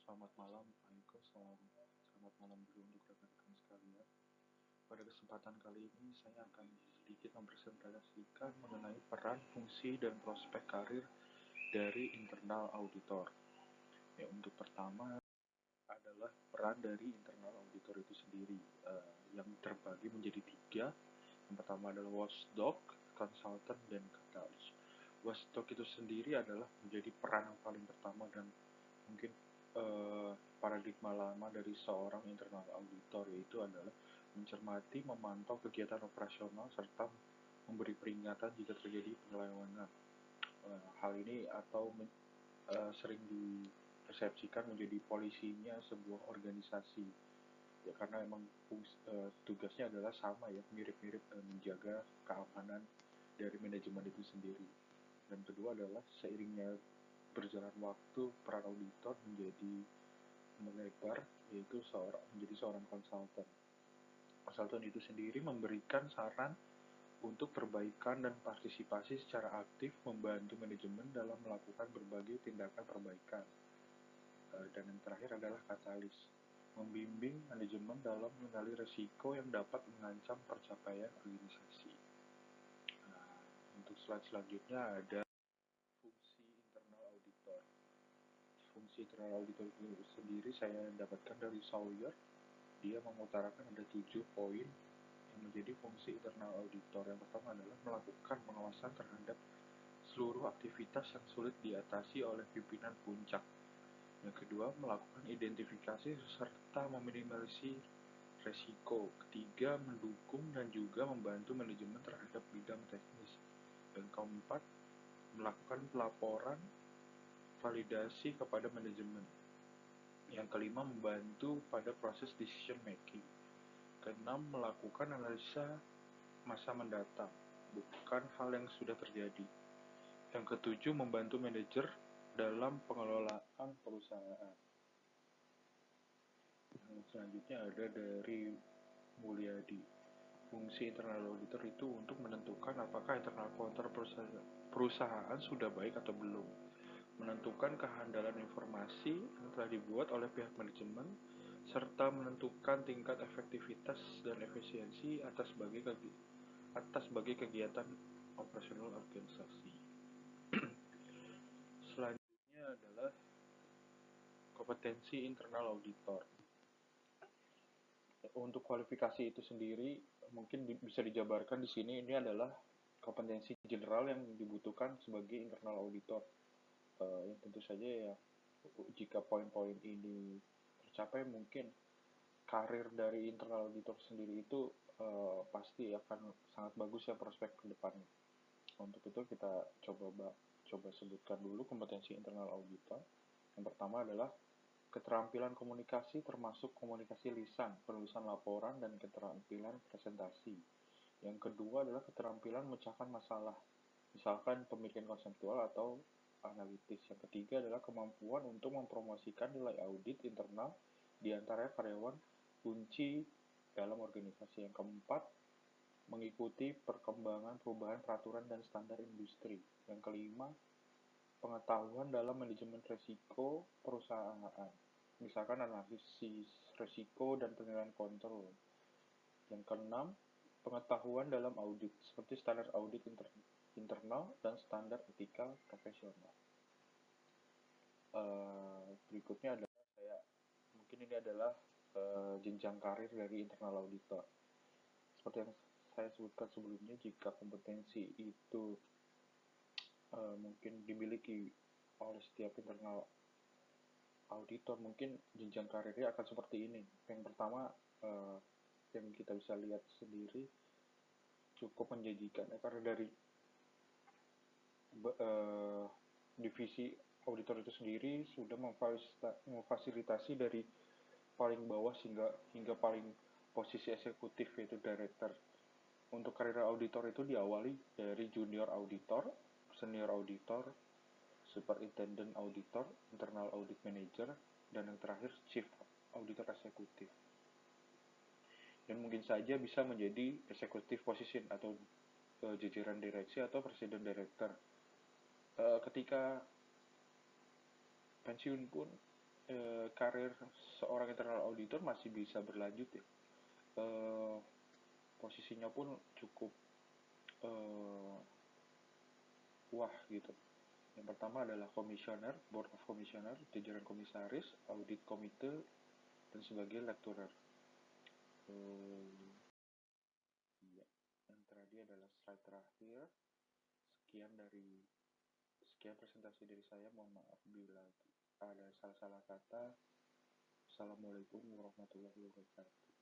Selamat malam, Pak Eko. Selamat malam juga untuk rekan-rekan sekalian. Pada kesempatan kali ini, saya akan sedikit mempresentasikan mengenai peran, fungsi, dan prospek karir dari internal auditor. Untuk pertama adalah peran dari internal auditor itu sendiri, yang terbagi menjadi tiga. Yang pertama adalah watchdog, consultant, dan catalyst. Watchdog itu sendiri adalah menjadi peran yang paling pertama dan mungkin paradigma lama dari seorang internal auditor, yaitu adalah mencermati, memantau kegiatan operasional serta memberi peringatan jika terjadi penyelewengan. Hal ini sering dipersepsikan menjadi polisinya sebuah organisasi, ya karena emang tugasnya adalah sama ya, mirip-mirip menjaga keamanan dari manajemen itu sendiri. Dan kedua adalah seiringnya berjalan waktu, peran auditor menjadi melebar, yaitu menjadi seorang konsultan. Konsultan itu sendiri memberikan saran untuk perbaikan dan partisipasi secara aktif membantu manajemen dalam melakukan berbagai tindakan perbaikan. Dan yang terakhir adalah katalis, membimbing manajemen dalam mengenali risiko yang dapat mengancam pencapaian organisasi. Untuk slide selanjutnya ada fungsi internal auditor. Fungsi internal auditor itu sendiri saya dapatkan dari Sawyer. Dia mengutarakan ada 7 poin yang menjadi fungsi internal auditor. Yang pertama adalah melakukan pengawasan terhadap seluruh aktivitas yang sulit diatasi oleh pimpinan puncak. Yang kedua, melakukan identifikasi serta meminimalisir resiko. Ketiga, mendukung dan juga membantu manajemen terhadap bidang teknis. Yang keempat, melakukan pelaporan validasi kepada manajemen. Yang kelima, membantu pada proses decision making. Keenam, melakukan analisa masa mendatang, bukan hal yang sudah terjadi. Yang ketujuh, membantu manajer dalam pengelolaan perusahaan. Yang selanjutnya ada dari Mulyadi. Fungsi internal auditor itu untuk menentukan apakah internal control perusahaan sudah baik atau belum, menentukan kehandalan informasi yang telah dibuat oleh pihak manajemen, serta menentukan tingkat efektivitas dan efisiensi atas sebagai kegiatan operasional organisasi. Selanjutnya adalah kompetensi internal auditor. Untuk kualifikasi itu sendiri mungkin bisa dijabarkan di sini, ini adalah kompetensi general yang dibutuhkan sebagai internal auditor. Yang tentu saja ya, jika poin-poin ini tercapai, mungkin karir dari internal auditor sendiri itu pasti akan sangat bagus ya prospek ke depannya. Untuk itu kita coba sebutkan dulu kompetensi internal auditor. Yang pertama adalah keterampilan komunikasi, termasuk komunikasi lisan, penulisan laporan, dan keterampilan presentasi. Yang kedua adalah keterampilan memecahkan masalah, misalkan pemikiran konseptual atau analitis. Yang ketiga adalah kemampuan untuk mempromosikan nilai audit internal di antara karyawan kunci dalam organisasi. Yang keempat, mengikuti perkembangan perubahan peraturan dan standar industri. Yang kelima, pengetahuan dalam manajemen risiko perusahaan, misalkan analisis risiko dan penilaian kontrol. Yang keenam, pengetahuan dalam audit, seperti standar audit internal dan standar etika profesional. Berikutnya adalah mungkin ini adalah jenjang karir dari internal auditor. Seperti yang saya sebutkan sebelumnya, jika kompetensi itu mungkin dimiliki oleh setiap internal auditor, mungkin jenjang karirnya akan seperti ini. Yang pertama, yang kita bisa lihat sendiri cukup menjanjikan ya, karena dari divisi auditor itu sendiri sudah memfasilitasi dari paling bawah hingga paling posisi eksekutif, yaitu director. Untuk karir auditor itu diawali dari junior auditor, senior auditor, superintendent auditor, internal audit manager, dan yang terakhir chief auditor eksekutif. Dan mungkin saja bisa menjadi executive position atau jajaran direksi atau presiden director. Ketika pensiun pun karir seorang internal auditor masih bisa berlanjut ya. Eh, Posisinya pun cukup eh, wah gitu. Yang pertama adalah komisioner, board of commissioner, jajaran komisaris, audit komite, dan sebagai lecturer. Eh, iya. Yang terakhir adalah slide terakhir. Sekian dari sekian presentasi dari saya. Mohon maaf bila ada salah-salah kata. Assalamualaikum warahmatullahi wabarakatuh.